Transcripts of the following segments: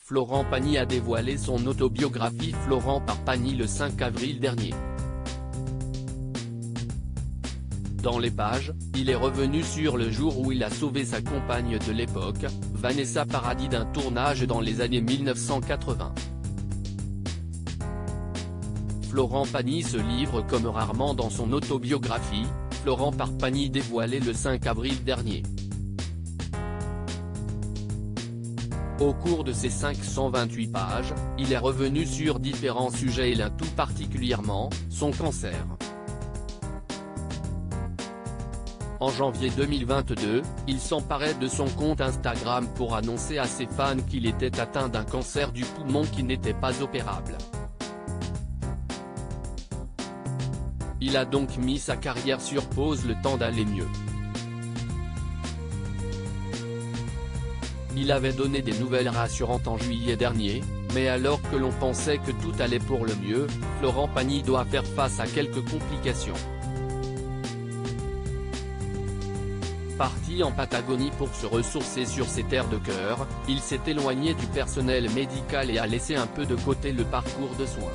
Florent Pagny a dévoilé son autobiographie Florent par Pagny le 5 avril dernier. Dans les pages, il est revenu sur le jour où il a sauvé sa compagne de l'époque, Vanessa Paradis d'un tournage dans les années 1980. Florent Pagny se livre comme rarement dans son autobiographie, Florent par Pagny dévoilée le 5 avril dernier. Au cours de ces 528 pages, il est revenu sur différents sujets et l'un tout particulièrement, son cancer. En janvier 2022, il s'emparait de son compte Instagram pour annoncer à ses fans qu'il était atteint d'un cancer du poumon qui n'était pas opérable. Il a donc mis sa carrière sur pause le temps d'aller mieux. Il avait donné des nouvelles rassurantes en juillet dernier, mais alors que l'on pensait que tout allait pour le mieux, Florent Pagny doit faire face à quelques complications. Parti en Patagonie pour se ressourcer sur ses terres de cœur, il s'est éloigné du personnel médical et a laissé un peu de côté le parcours de soins.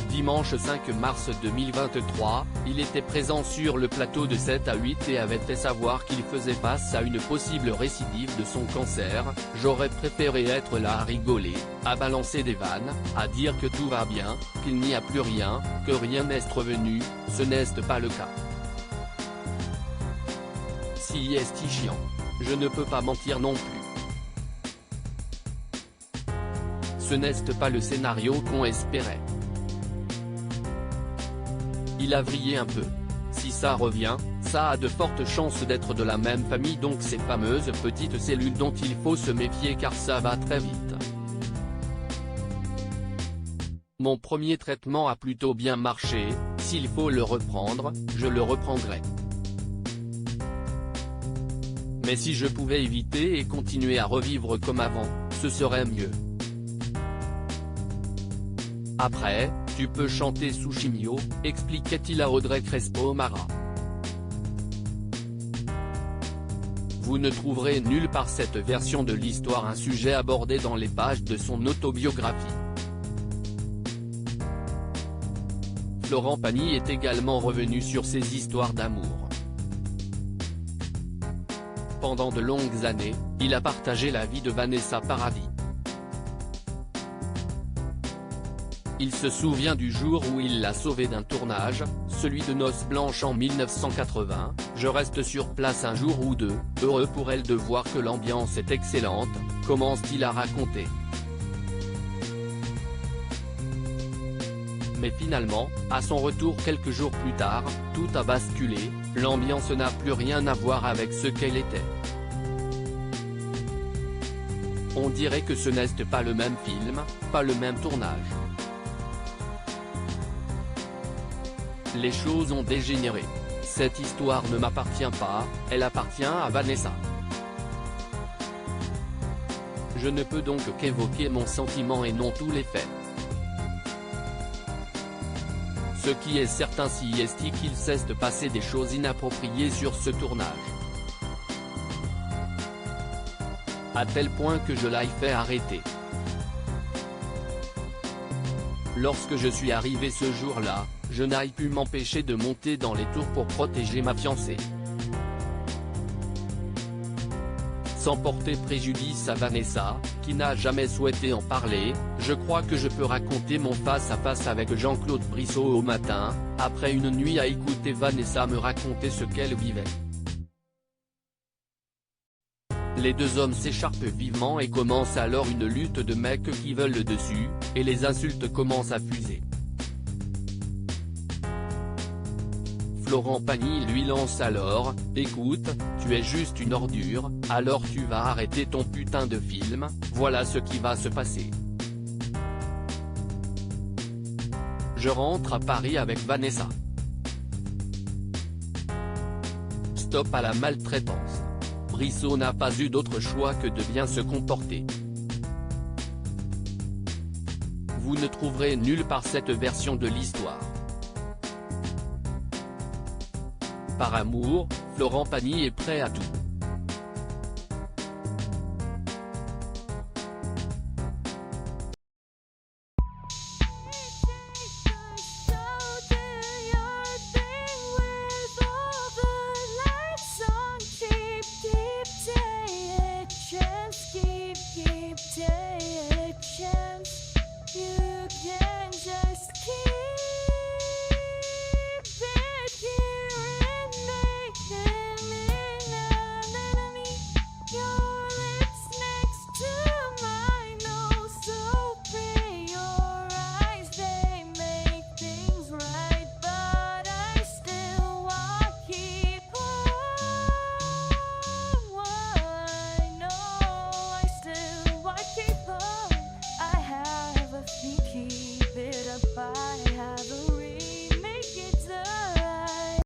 Dimanche 5 mars 2023, il était présent sur le plateau de 7 à 8 et avait fait savoir qu'il faisait face à une possible récidive de son cancer. J'aurais préféré être là à rigoler, à balancer des vannes, à dire que tout va bien, qu'il n'y a plus rien, que rien n'est revenu, ce n'est pas le cas. Si est chiant. Je ne peux pas mentir non plus. Ce n'est pas le scénario qu'on espérait. Il a vrillé un peu. Si ça revient, ça a de fortes chances d'être de la même famille, donc ces fameuses petites cellules dont il faut se méfier car ça va très vite. Mon premier traitement a plutôt bien marché, s'il faut le reprendre, je le reprendrai. Mais si je pouvais éviter et continuer à revivre comme avant, ce serait mieux. Après, tu peux chanter sous chimio, expliquait-il à Audrey Crespo-Mara. Vous ne trouverez nulle part cette version de l'histoire, un sujet abordé dans les pages de son autobiographie. Florent Pagny est également revenu sur ses histoires d'amour. Pendant de longues années, il a partagé la vie de Vanessa Paradis. Il se souvient du jour où il l'a sauvée d'un tournage, celui de Noces Blanches en 1980, je reste sur place un jour ou deux, heureux pour elle de voir que l'ambiance est excellente, commence-t-il à raconter. Mais finalement, à son retour quelques jours plus tard, tout a basculé, l'ambiance n'a plus rien à voir avec ce qu'elle était. On dirait que ce n'est pas le même film, pas le même tournage. Les choses ont dégénéré. Cette histoire ne m'appartient pas, elle appartient à Vanessa. Je ne peux donc qu'évoquer mon sentiment et non tous les faits. Ce qui est certain si est qu'il cesse de passer des choses inappropriées sur ce tournage. À tel point que je l'ai fait arrêter. Lorsque je suis arrivé ce jour-là, je n'ai pu m'empêcher de monter dans les tours pour protéger ma fiancée. Sans porter préjudice à Vanessa, qui n'a jamais souhaité en parler, je crois que je peux raconter mon face-à-face avec Jean-Claude Brissot au matin, après une nuit à écouter Vanessa me raconter ce qu'elle vivait. Les deux hommes s'écharpent vivement et commence alors une lutte de mecs qui veulent le dessus, et les insultes commencent à fuser. Florent Pagny lui lance alors, « Écoute, tu es juste une ordure, alors tu vas arrêter ton putain de film, voilà ce qui va se passer. » Je rentre à Paris avec Vanessa. Stop à la maltraitance. Brissot n'a pas eu d'autre choix que de bien se comporter. Vous ne trouverez nulle part cette version de l'histoire. Par amour, Florent Pagny est prêt à tout.